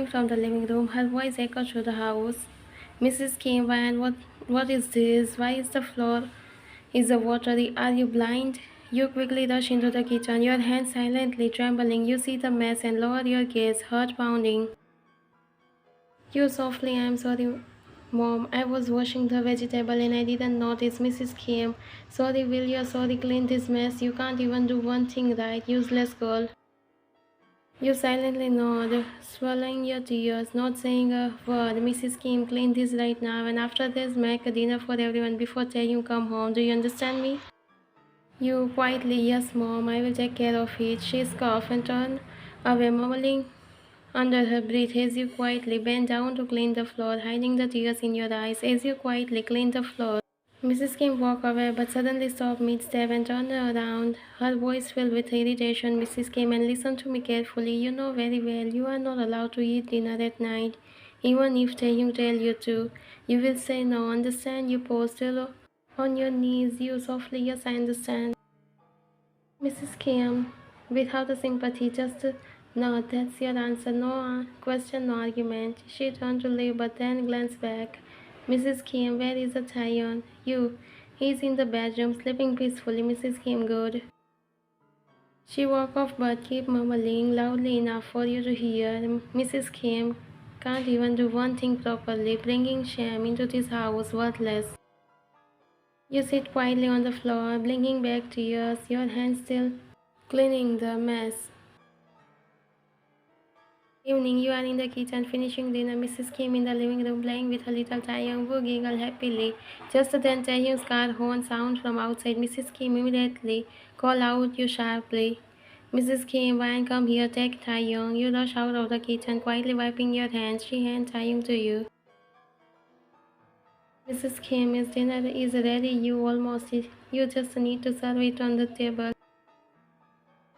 from the living room. Her voice echoed through the house. Mrs. Kim, what is this? Why is the floor is the watery? Are you blind? You quickly rush into the kitchen, your hands silently trembling. You see the mess and lower your gaze, heart pounding. You softly, I'm sorry, Mom. I was washing the vegetable and I didn't notice. Mrs. Kim, sorry, will you sorry clean this mess? You can't even do one thing right, useless girl. You silently nod, swallowing your tears, not saying a word. Mrs. Kim, clean this right now, and after this, make a dinner for everyone before you come home. Do you understand me? You quietly, yes, Mom, I will take care of it. She scoffed and turned away, mumbling under her breath as you quietly bent down to clean the floor, hiding the tears in your eyes as you quietly cleaned the floor. Mrs. Kim walked away but suddenly stopped mid-step and turned around, her voice filled with irritation. Mrs. Kim, and listen to me carefully. You know very well you are not allowed to eat dinner at night. Even if Taeyong tell you to, you will say no. Understand? You pause still on your knees. You softly, yes, I understand. Mrs. Kim, without a sympathy, just no, that's your answer. No question, no argument. She turned to leave but then glanced back. Mrs. Kim, where is the Taeyeon? You. He's in the bedroom, sleeping peacefully. Mrs. Kim, good. She walked off but kept mumbling loudly enough for you to hear. Mrs. Kim can't even do one thing properly, bringing shame into this house, worthless. You sit quietly on the floor, blinking back tears, your hands still cleaning the mess. Evening, you are in the kitchen finishing dinner. Mrs. Kim in the living room playing with her little Taeyong who giggle happily. Just then Taeyong's car horn sound from outside. Mrs. Kim immediately call out you sharply. Mrs. Kim, Wine, come here, take Taeyong. You rush out of the kitchen, quietly wiping your hands. She hands Taeyong to you. Mrs. Kim, his dinner is ready. You just need to serve it on the table.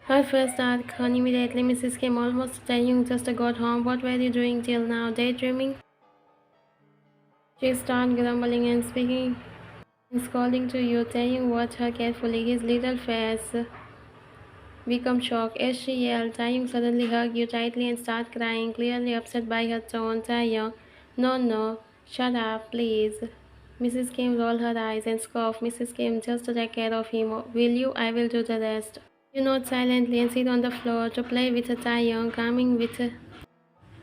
Her face dark immediately. Mrs. Kim almost saying just got home. What were you doing till now? Daydreaming? She started grumbling and speaking and scolding to you. Taeyong watched her carefully. His little face became shocked as she yelled. Taeyong suddenly hugged you tightly and started crying, clearly upset by her tone. Taeyong, no, no, shut up, please. Mrs. Kim rolled her eyes and scoffed. Mrs. Kim, just take care of him. Will you? I will do the rest. You nod silently and sit on the floor to play with a Taeyong, calming with a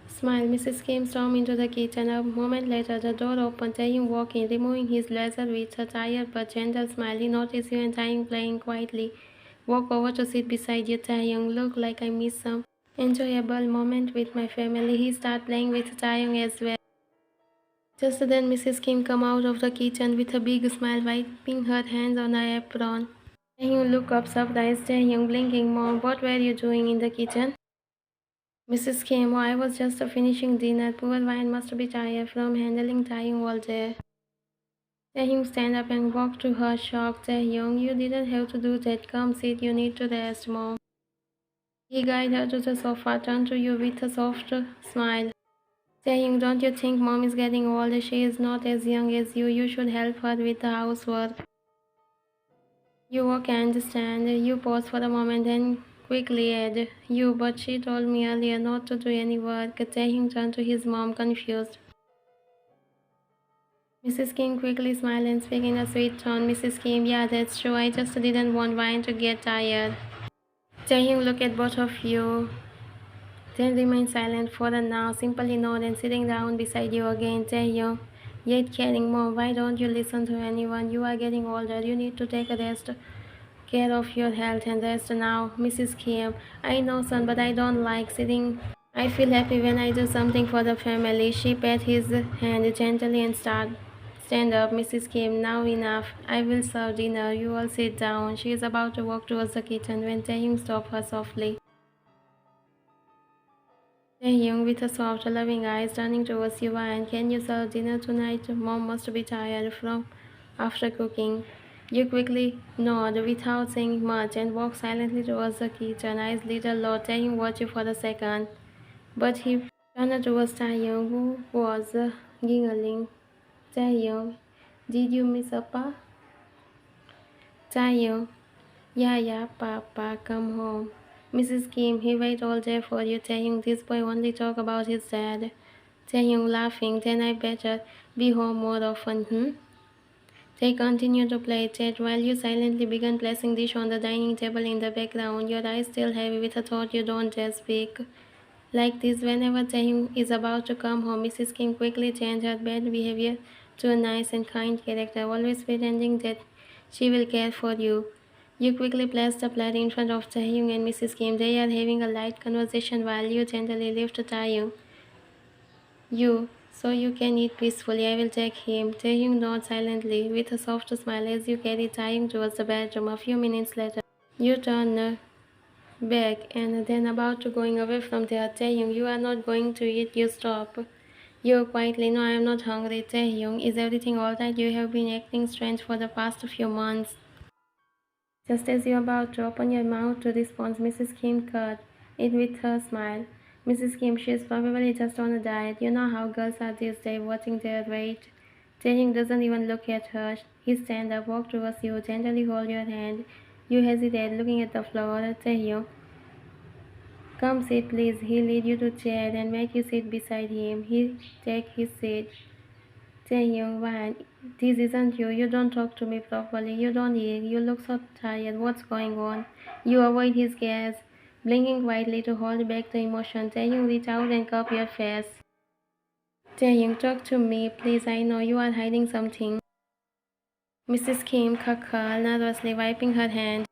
smile. Mrs. Kim stormed into the kitchen. A moment later, the door opened. Taeyong walked in, removing his blazer with a tired but gentle smile. He noticed you and Taeyong playing quietly. Walk over to sit beside you, Taeyong. Look like I missed some enjoyable moment with my family. He started playing with Taeyong as well. Just then, Mrs. Kim came out of the kitchen with a big smile, wiping her hands on her apron. Taehyung looked up surprised. Taehyung blinking, Mom, what were you doing in the kitchen? Mrs. Kim, oh, I was just finishing dinner. Poor Wine must be tired from handling Taehyung all day. Taehyung stand up and walked to her, shocked. Taehyung, you didn't have to do that. Come sit, you need to rest, Mom. He guided her to the sofa, turned to you with a soft smile. Taehyung, don't you think Mom is getting old? She is not as young as you. You should help her with the housework. You okay, understand. You pause for a moment and quickly add, you, but she told me earlier not to do any work. Taehyung turned to his mom, confused. Mrs. Kim quickly smiled and spoke in a sweet tone. Mrs. Kim, yeah, that's true. I just didn't want Wine to get tired. Taehyung looked at both of you, then remained silent for a now, simply nod and sitting down beside you again. Taehyung, yet caring, Mom, why don't you listen to anyone? You are getting older. You need to take a rest. Care of your health and rest now, Mrs. Kim. I know, son, but I don't like sitting. I feel happy when I do something for the family. She pat his hand gently and stand up, Mrs. Kim. Now enough. I will serve dinner. You all sit down. She is about to walk towards the kitchen when Taehyung stopped her softly. Taehyung, with a soft, loving eyes, turning towards you, and can you serve dinner tonight? Mom must be tired from after cooking. You quickly nod without saying much and walk silently towards the kitchen. Eyes little low. Taehyung watched you for a second, but he turned towards Taehyung, who was giggling. Taehyung, did you miss Papa? Taehyung, yeah, yeah, Papa, come home. Mrs. Kim, he wait all day for you. Taehyung, this boy only talk about his dad. Taehyung laughing, then I better be home more often, They continue to play chat while you silently begin placing dish on the dining table in the background, your eyes still heavy with a thought you don't dare speak. Like this, whenever Taehyung is about to come home, Mrs. Kim quickly changes her bad behavior to a nice and kind character, always pretending that she will care for you. You quickly place the plate in front of Taehyung and Mrs. Kim. They are having a light conversation while you gently lift Taehyung. So you can eat peacefully. I will take him. Taehyung nods silently with a soft smile as you carry Taehyung towards the bedroom. A few minutes later, you turn back and then about to going away from there. Taehyung, you are not going to eat. You stop. You quietly, no, I am not hungry. Taehyung, is everything alright? You have been acting strange for the past few months. Just as you're about to open your mouth to respond, Mrs. Kim cut it with her smile. Mrs. Kim, she's probably just on a diet. You know how girls are these days, watching their weight. Taehyung doesn't even look at her. He stands up, walks towards you, gently hold your hand. You hesitate, looking at the floor. Taehyung, come sit, please. He lead you to chair and make you sit beside him. He take his seat. Taehyung, why? This isn't you. You don't talk to me properly. You don't eat. You look so tired. What's going on? You avoid his gaze, blinking quietly to hold back the emotion. Taehyung, reach out and cup your face. Taehyung, talk to me, please. I know you are hiding something. Mrs. Kim cackled, nervously wiping her hand.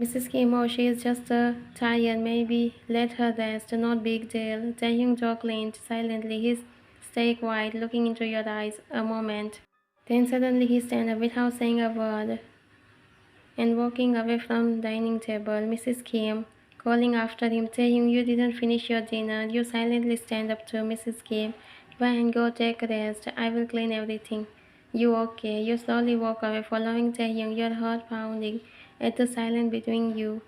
Mrs. Kim, oh, she is just tired. Maybe let her rest. Not big deal. Taehyung jaw clenched silently. He stay quiet, looking into your eyes a moment. Then suddenly he stand up without saying a word and walking away from dining table. Mrs. Kim calling after him, saying, you didn't finish your dinner. You silently stand up to Mrs. Kim. Go and go take a rest. I will clean everything. You okay? You slowly walk away, following Taehyung, your heart pounding at the silence between you.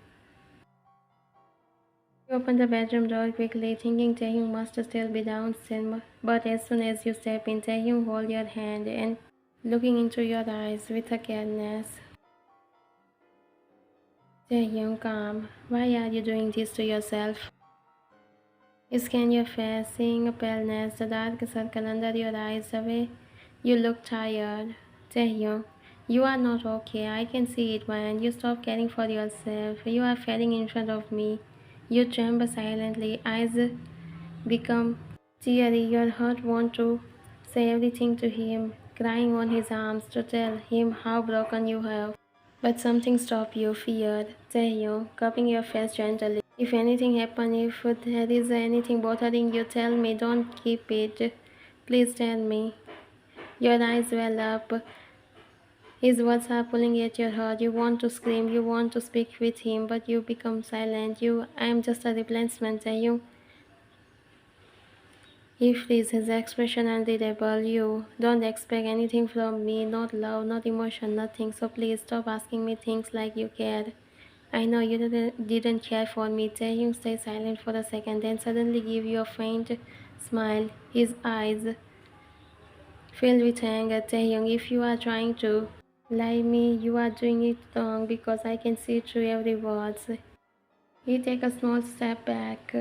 You open the bedroom door quickly, thinking Taehyung must still be downstairs. But as soon as you step in, Taehyung hold your hand and looking into your eyes with a kindness. Taehyung, calm. Why are you doing this to yourself? Scan your face, seeing a paleness, the dark circle under your eyes, the way you look tired. Taehyung, you are not okay. I can see it when you stop caring for yourself. You are fading in front of me. You tremble silently, eyes become teary. Your heart wants to say everything to him, crying on his arms to tell him how broken you have. But something stopped you, feared. Taehyung, cupping your face gently. If anything happens, if there is anything bothering you, tell me. Don't keep it. Please tell me. Your eyes well up. His words are pulling at your heart. You want to scream, you want to speak with him, but you become silent. I am just a replacement. Taehyung, he frees his expression unreadable. You don't expect anything from me, not love, not emotion, nothing. So please stop asking me things like you care. I know you didn't care for me. Taehyung stayed silent for a second, then suddenly gave you a faint smile. His eyes filled with anger. Taehyung, if you are trying to lie me, you are doing it wrong because I can see through every word. He take a small step back.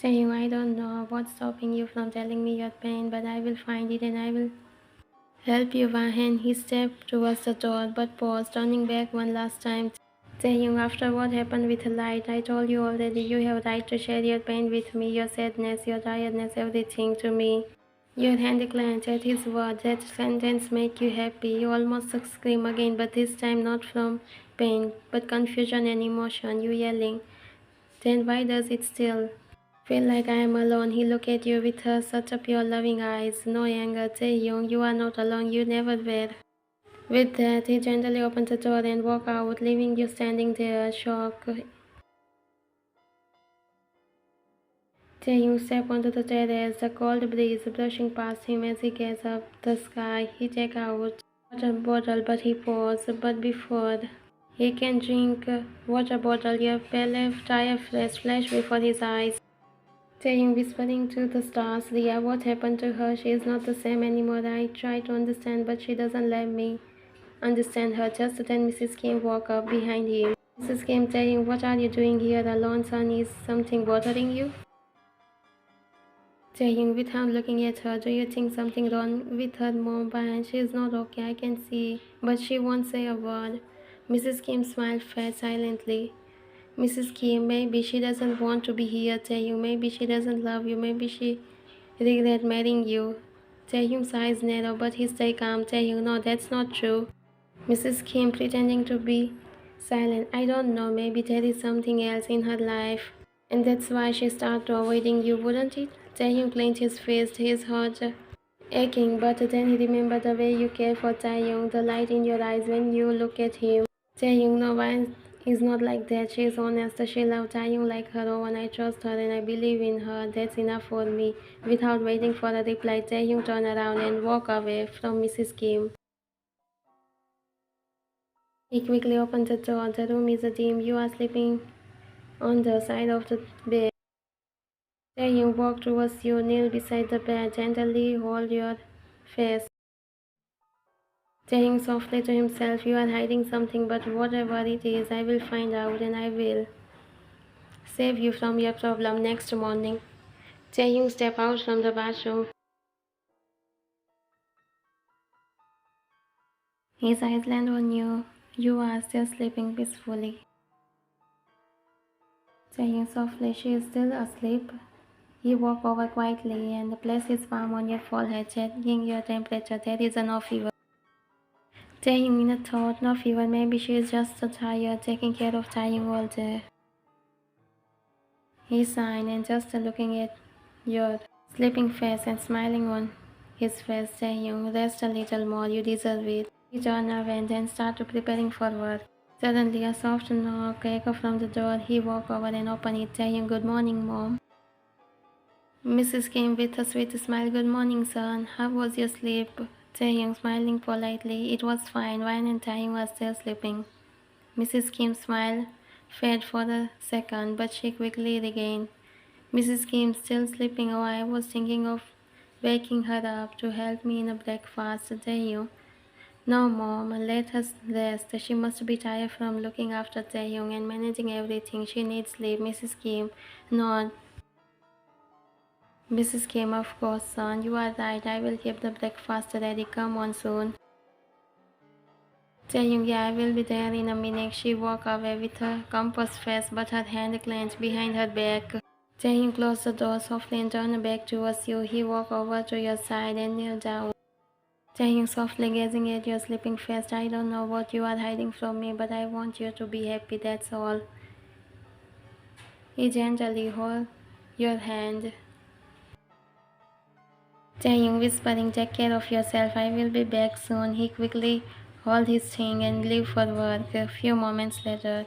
Taehyung, I don't know what's stopping you from telling me your pain, but I will find it and I will help you. Wahan. He stepped towards the door, but paused, turning back one last time. Taehyung, after what happened with Light, I told you already you have right to share your pain with me, your sadness, your tiredness, everything to me. Your hand clenched at his words. That sentence make you happy. You almost scream again, but this time not from pain, but confusion and emotion. You yelling. Then why does it still feel like I am alone? He looked at you with her such a pure loving eyes. No anger. Taehyung, you are not alone. You never were. With that, he gently opened the door and walked out, leaving you standing there, shocked. Taehyung stepped onto the terrace, the cold breeze brushing past him as he gazed up the sky. He took out water bottle, but he paused. But before he can drink water bottle, your pale tire flashed before his eyes. Taehyung whispering to the stars, Ria, what happened to her? She is not the same anymore. I try to understand, but she doesn't let me understand her. Just then Mrs. Kim walked up behind him. Mrs. Kim saying, what are you doing here alone, son? Is something bothering you? Jaehyung without looking at her, do you think something wrong with her mom? But she is not okay, I can see. But she won't say a word. Mrs. Kim smiled fat silently. Mrs. Kim, maybe she doesn't want to be here, Jaehyung. Maybe she doesn't love you. Maybe she regret marrying you. Jaehyung's eyes narrow, but he stayed calm. Jaehyung, no, that's not true. Mrs. Kim pretending to be silent. I don't know, maybe there is something else in her life. And that's why she started avoiding you, wouldn't it? Jaehyung clenched his fist, his heart aching, but then he remembered the way you care for Jaehyung, the light in your eyes when you look at him. Jaehyung, no one is not like that. She is honest. She loves Jaehyung like her own. I trust her and I believe in her. That's enough for me. Without waiting for a reply, Jaehyung turned around and walked away from Mrs. Kim. He quickly opened the door. The room is dim. You are sleeping on the side of the bed. Jaehyung walked towards you, kneel beside the bed, gently hold your face. Saying softly to himself, you are hiding something, but whatever it is, I will find out and I will save you from your problem next morning. Jaehyung stepped out from the bathroom. His eyes land on you. You are still sleeping peacefully. Jaehyung softly, she is still asleep. He walked over quietly and placed his palm on your forehead, checking your temperature. There is no fever. Jaehyung in a thought, no fever. Maybe she is just so tired, taking care of Jaehyung all day. He sighed and just looking at your sleeping face and smiling on his face, saying, rest a little more, you deserve it. He turned away and then started preparing for work. Suddenly, a soft knock echoed from the door. He walked over and opened it, saying, good morning, Mom. Mrs. came with a sweet smile. Good morning, son. How was your sleep? Jaehyung smiling politely. It was fine. Wine and Jaehyung was still sleeping. Mrs. Kim's smile faded for a second, but she quickly regained. Mrs. Kim, still sleeping. Oh, I was thinking of waking her up to help me in a breakfast. Jaehyung. No, Mom, let us rest. She must be tired from looking after Jaehyung and managing everything. She needs sleep. Mrs. Kim. No, Mrs. Kim, of course, son. You are right. I will keep the breakfast ready. Come on soon. Jaehyung, yeah, I will be there in a minute. She walked away with her composed face, but her hand clenched behind her back. Jaehyung closed the door softly and turned back towards you. He walked over to your side and kneeled down. Jaehyung softly gazing at your sleeping face. I don't know what you are hiding from me, but I want you to be happy, that's all. He gently held your hand. Jaehyung whispering, take care of yourself, I will be back soon. He quickly hauled his thing and left for work. A few moments later,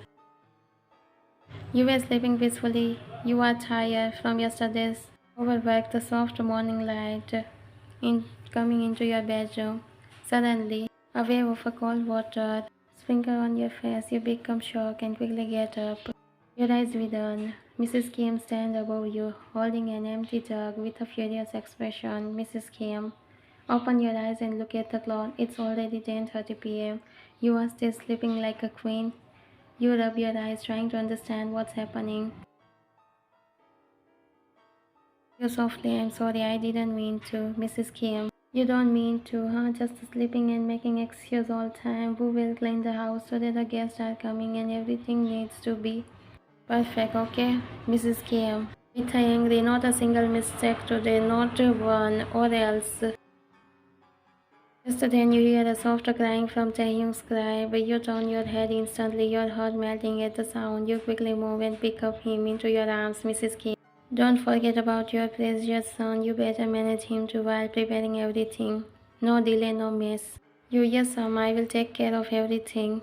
you were sleeping peacefully. You are tired from yesterday's overwork. The soft morning light coming into your bedroom. Suddenly, a wave of a cold water sprinkle on your face. You become shocked and quickly get up. Your eyes widen. Mrs. Kim stands above you, holding an empty jug with a furious expression. Mrs. Kim, open your eyes and look at the clock. It's already 10:30 p.m. You are still sleeping like a queen. You rub your eyes, trying to understand what's happening. You softly, I'm sorry, I didn't mean to. Mrs. Kim, you don't mean to, huh? Just sleeping and making excuses all the time. We will clean the house so that the guests are coming and everything needs to be perfect, okay? Mrs. Kim, with angry, not a single mistake today, not one, or else. Just then you hear a soft crying from Taehyung's cry, but you turn your head instantly, your heart melting at the sound. You quickly move and pick up him into your arms, Mrs. Kim. Don't forget about your precious son. You better manage him too while preparing everything. No delay, no mess. Yes, I will take care of everything.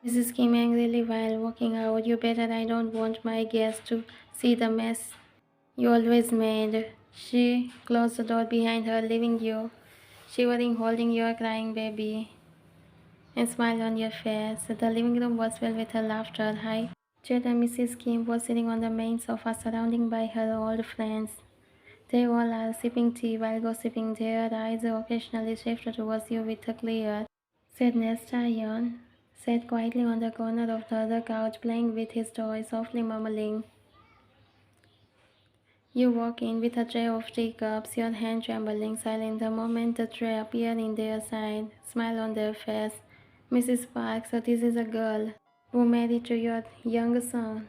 Mrs. Kim angrily while walking out. You better, I don't want my guests to see the mess you always made. She closed the door behind her, leaving you shivering, holding your crying baby and smile on your face. The living room was filled with her laughter. Hi. Jed and Mrs. Kim was sitting on the main sofa, surrounded by her old friends. They all are sipping tea while gossiping. Their eyes occasionally shifted towards you with a clear sadness. Taeyeon, sat quietly on the corner of the other couch, playing with his toy, softly murmuring. You walk in with a tray of teacups, your hand trembling, silent the moment the tray appeared in their side, smile on their face. Mrs. Park, so this is a girl who married to your younger son,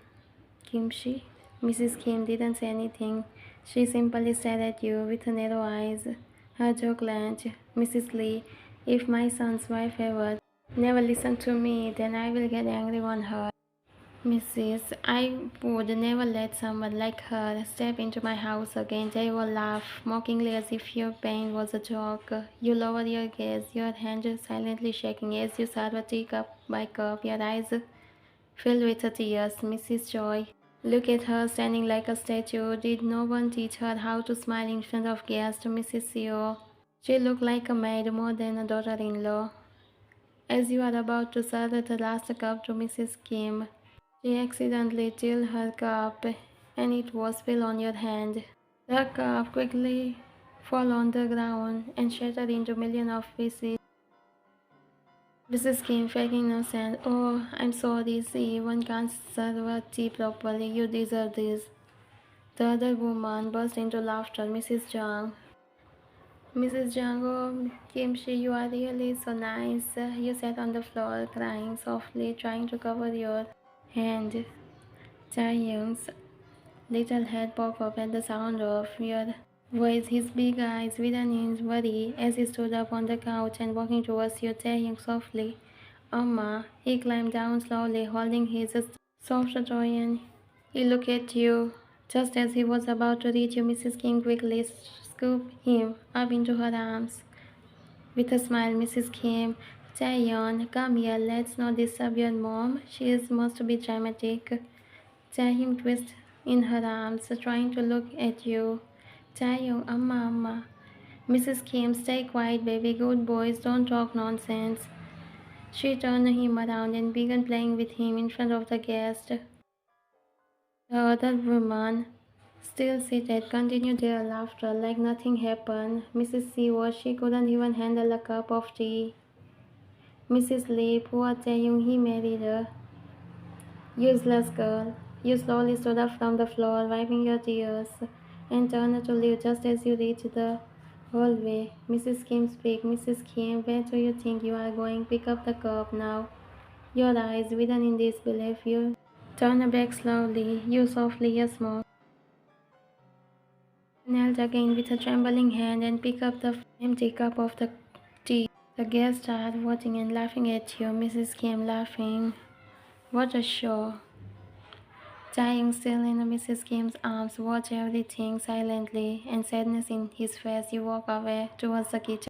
Kimchi? Mrs. Kim didn't say anything. She simply stared at you with narrow eyes. Her jaw clenched. Mrs. Lee, if my son's wife ever never listen to me, then I will get angry on her. Mrs. I would never let someone like her step into my house again. They will laugh mockingly as if your pain was a joke. You lower your gaze, your hand silently shaking as you serve a tea cup by cup, your eyes filled with tears. Mrs. Joy, look at her standing like a statue. Did no one teach her how to smile in front of guests? Mrs. Seo, she looked like a maid more than a daughter-in-law. As you are about to serve the last cup to Mrs. Kim, she accidentally chilled her cup and it was spilled on your hand. The cup quickly fell on the ground and shattered into millions of pieces. Mrs. Kim, faking innocent. Oh, I'm sorry. See, one can't serve a tea properly. You deserve this. The other woman burst into laughter. Mrs. Zhang. Mrs. Zhang, oh, Kimchi, you are really so nice. You sat on the floor, crying softly, trying to cover your hand. Cha Young's little head popped up at the sound of your voice, his big eyes widen in worry as he stood up on the couch and walking towards you, saying softly, Amma. He climbed down slowly, holding his soft toy, and he looked at you. Just as he was about to reach you, Mrs. King quickly scooped him up into her arms. With a smile, Mrs. Kim, Taeyeon, come here, let's not disturb your mom. She must be dramatic. Taehyung twisted in her arms, trying to look at you. Taehyung, Amma, Amma. Mrs. Kim, stay quiet, baby. Good boys, don't talk nonsense. She turned him around and began playing with him in front of the guest. The other woman, still seated, continued their laughter like nothing happened. Mrs. Siwa, she couldn't even handle a cup of tea. Mrs. Lee, poor Taehyung, he married her. Useless girl. You slowly stood up from the floor, wiping your tears, and turned to leave just as you reached the hallway. Mrs. Kim speak. Mrs. Kim, where do you think you are going? Pick up the cup now. Your eyes widen in disbelief. You turn back slowly. You softly, yes, mom. Knelt again with a trembling hand and pick up the empty cup of the tea. The guests started watching and laughing at you. Mrs. Kim laughing. What a show. Dying still in Mrs. Kim's arms, watch everything silently, and sadness in his face, you walk away towards the kitchen.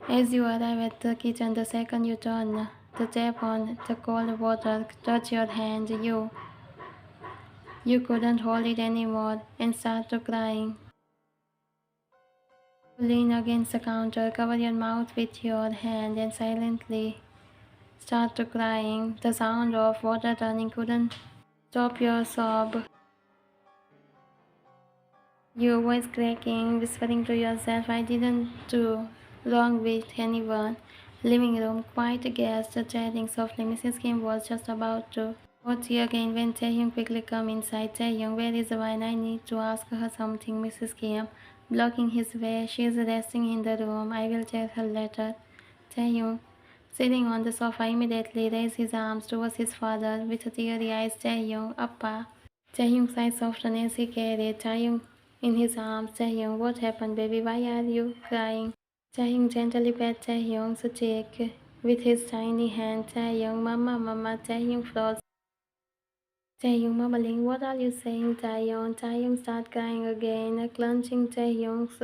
As you arrive at the kitchen, the second you turn the tap on, the cold water touch your hand. You couldn't hold it anymore and start to crying. You lean against the counter, cover your mouth with your hand, and silently start to crying. The sound of water turning couldn't stop your sob. Your voice cracking, whispering to yourself, I didn't do wrong with anyone. Living room, quiet guest, chatting softly. Mrs. Kim was just about to watch you again when Taehyung quickly come inside. Taehyung, where is the wine? I need to ask her something. Mrs. Kim, blocking his way. She is resting in the room. I will tell her later. Taehyung, sitting on the sofa, immediately raised his arms towards his father with teary eyes. Taehyung, Appa. Taehyung's eyes softened as he carried Taehyung in his arms. Taehyung, what happened, baby? Why are you crying? Taehyung gently pat Taehyung's cheek with his tiny hand. Taehyung, Mama, Mama. Taehyung froze. Taehyung mumbling, what are you saying, Taehyung? Taehyung started crying again, clutching Taehyung's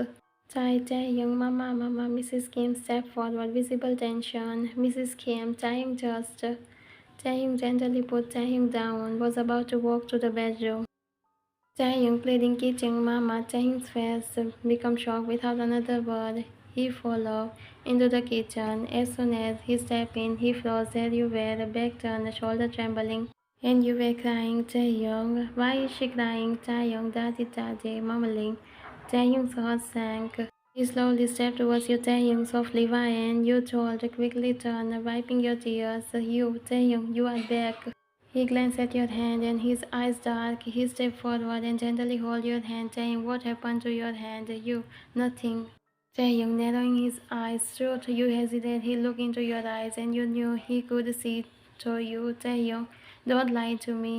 thigh. Taehyung, Mama, Mama. Mrs. Kim stepped forward, visible tension. Mrs. Kim, Taehyung gently put Taehyung down, was about to walk to the bedroom. Taehyung pleading, kitchen, Mama. Taehyung's face became shocked without another word. He followed into the kitchen. As soon as he stepped in, he froze. There you were, back turned, shoulder trembling. And you were crying, Taehyung. Why is she crying? Taehyung, Daddy, Daddy, mumbling. Taehyung's heart sank. He slowly stepped towards you, Taehyung, softly why, and you told quickly turn, wiping your tears. You, Taehyung, you are back. He glanced at your hand and his eyes dark. He stepped forward and gently held your hand, saying, "What happened to your hand?" You, "Nothing." Taehyung, narrowing his eyes, through you hesitated. He looked into your eyes and you knew he could see through you. Taehyung, don't lie to me.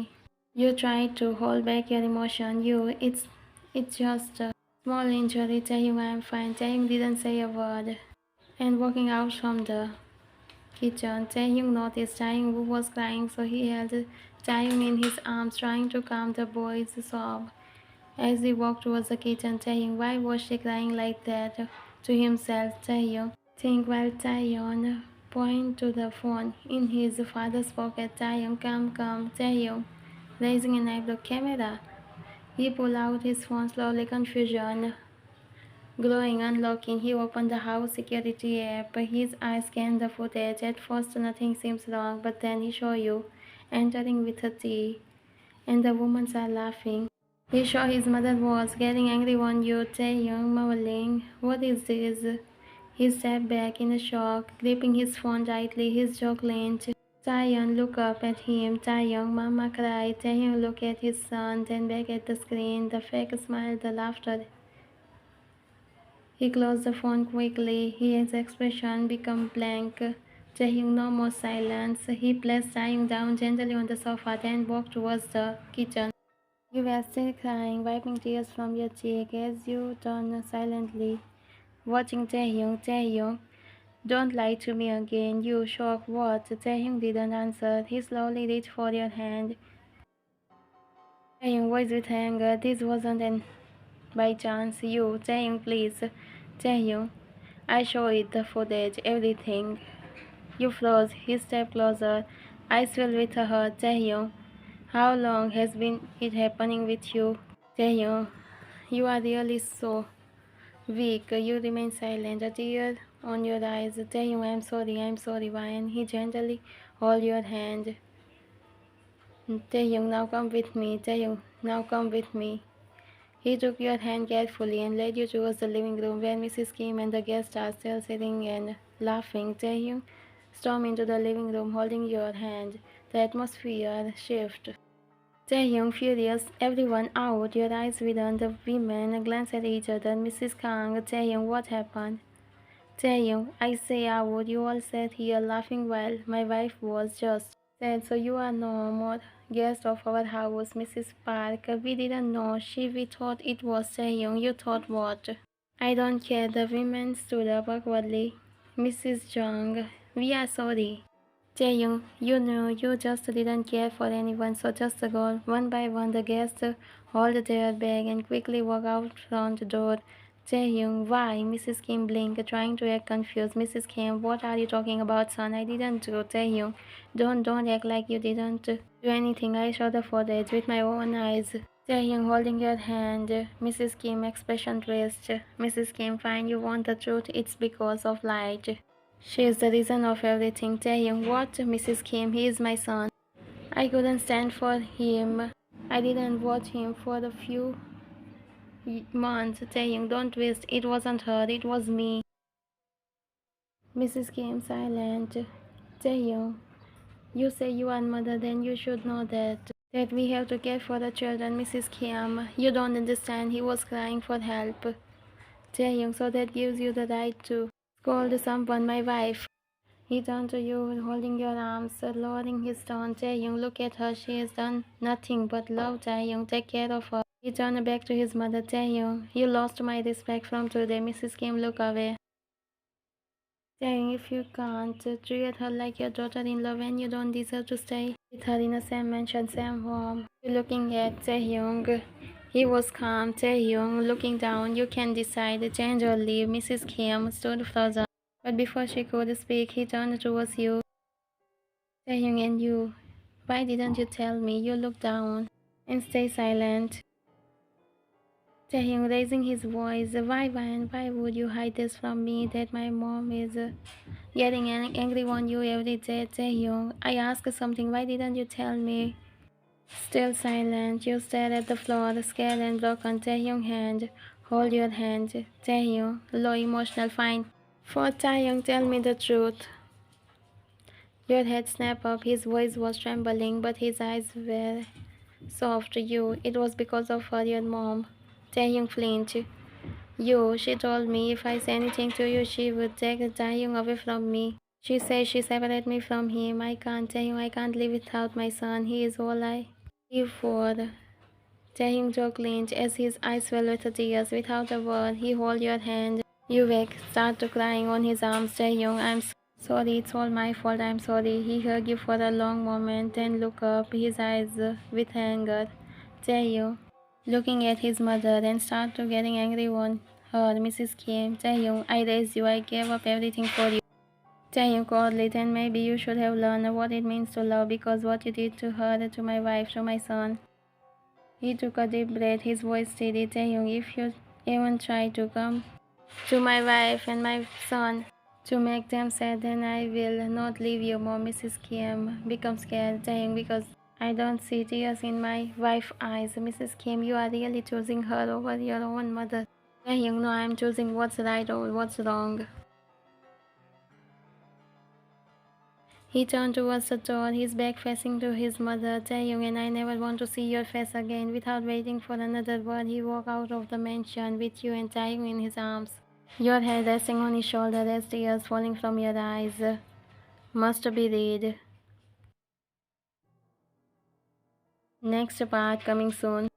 You tried to hold back your emotion. It's just a small injury. Taehyung, I'm fine. Taehyung didn't say a word. And walking out from the kitchen, Taehyung noticed Taehyung who was crying, so he held Taehyung in his arms, trying to calm the boy's sob. As he walked towards the kitchen, Taehyung, why was she crying like that? To himself, Taehyung, think while Taehyung pointed to the phone in his father's pocket. Taehyung, come, Taehyung, raising an eyebrow. Camera. He pulled out his phone slowly, confusion glowing, unlocking. He opened the house security app. His eyes scanned the footage. At first, nothing seems wrong, but then he saw you entering with a tea, and the women are laughing. He saw his mother was getting angry on you, Taehyung, marveling. What is this? He stepped back in a shock, gripping his phone tightly, his jaw clenched. Taehyung looked up at him. Taehyung, Mama cried. Taehyung looked at his son, then back at the screen. The fake smile, the laughter. He closed the phone quickly. His expression became blank. Taehyung, no more silence. He placed Taehyung down gently on the sofa, then walked towards the kitchen. You were still crying, wiping tears from your cheek as you turned silently, watching Taehyung. Taehyung, don't lie to me again. You shocked. What? Taehyung didn't answer. He slowly reached for your hand. Taehyung voiced with anger. This wasn't an by chance. You, Taehyung, please. Taehyung, I show it the footage, everything. You froze. He stepped closer, eyes filled with a hurt. Taehyung, how long has been it happening with you? Taehyung, you are really so weak. You remain silent, a tear on your eyes. Taehyung, I'm sorry, Ryan. He gently hold your hand. Taehyung, now come with me. Taehyung, now come with me. He took your hand carefully and led you towards the living room where Mrs. Kim and the guests are still sitting and laughing. Taehyung stormed into the living room holding your hand. The atmosphere shifted. Taehyung furious, everyone out, your eyes widened. The women glanced at each other. Mrs. Kang, Taehyung, what happened? Taehyung, I say out, you all sat here laughing while my wife was just said, so you are no more guest of our house, Mrs. Park. We didn't know. We thought it was Taehyung. You thought what? I don't care. The women stood up awkwardly. Mrs. Jung, we are sorry. Taehyung, you knew you just didn't care for anyone, so just go. One by one, the guests hauled their bag and quickly walked out front door. Taehyung, why? Mrs. Kim blinked, trying to act confused. Mrs. Kim, what are you talking about, son? I didn't do. Taehyung, don't act like you didn't do anything. I saw the footage with my own eyes. Taehyung holding your hand. Mrs. Kim, expression raised. Mrs. Kim, fine, you want the truth. It's because of light. She is the reason of everything. Taehyung, what? Mrs. Kim, he is my son. I couldn't stand for him. I didn't watch him for a few months. Taehyung, don't twist. It wasn't her, it was me. Mrs. Kim, silent. Taehyung, you say you are mother, then you should know that we have to care for the children. Mrs. Kim, you don't understand. He was crying for help. Taehyung, so that gives you the right to scold someone, my wife. He turned to you, holding your arms, lowering his tone. Taehyung, look at her. She has done nothing but love Taehyung. Take care of her. He turned back to his mother. Taehyung, you lost my respect from today. Mrs. Kim, look away. Taehyung, if you can't treat her like your daughter-in-law when you don't deserve to stay with her in the same mansion, same home. You're looking at Taehyung. He was calm. Taehyung, looking down. You can decide, change or leave. Mrs. Kim stood frozen. But before she could speak, he turned towards you. Taehyung, and you, why didn't you tell me? You look down and stay silent. Taehyung raising his voice, why would you hide this from me? That my mom is getting angry on you every day. Taehyung, I asked something, why didn't you tell me? Still silent, you stare at the floor, scared and broken. Taehyung hand Hold your hand, Taehyung. Low emotional fine. For Taehyung, tell me the truth. Your head snapped up. His voice was trembling, but his eyes were soft. It was because of her, your mom. Taehyung flinched. She told me if I say anything to you, she would take Taehyung away from me. She says she separated me from him. I can't tell you, I can't live without my son. He is all I live for. Taehyung jaw clenched as his eyes filled with tears. Without a word, he held your hand. You wake, start to crying on his arms. Taehyung, I'm sorry, it's all my fault, I'm sorry. He hugged you for a long moment, then looked up, his eyes with anger. Taehyung, looking at his mother, and started getting angry on her. Mrs. Kim, Taehyung, I raised you, I gave up everything for you. Taehyung coldly, then maybe you should have learned what it means to love, because what you did to her, to my wife, to my son. He took a deep breath, his voice steady. Taehyung, if you even try to come to my wife and my son to make them sad, then I will not leave you more. Mrs. Kim becomes scared, Taehyung, because I don't see tears in my wife's eyes. Mrs. Kim, you are really choosing her over your own mother. Taehyung, no, I'm choosing what's right or what's wrong. He turned towards the door, his back facing to his mother. Taehyung, and I never want to see your face again. Without waiting for another word, he walked out of the mansion with you and Taehyung in his arms. Your head resting on his shoulder as tears falling from your eyes. Must be read. Next part coming soon.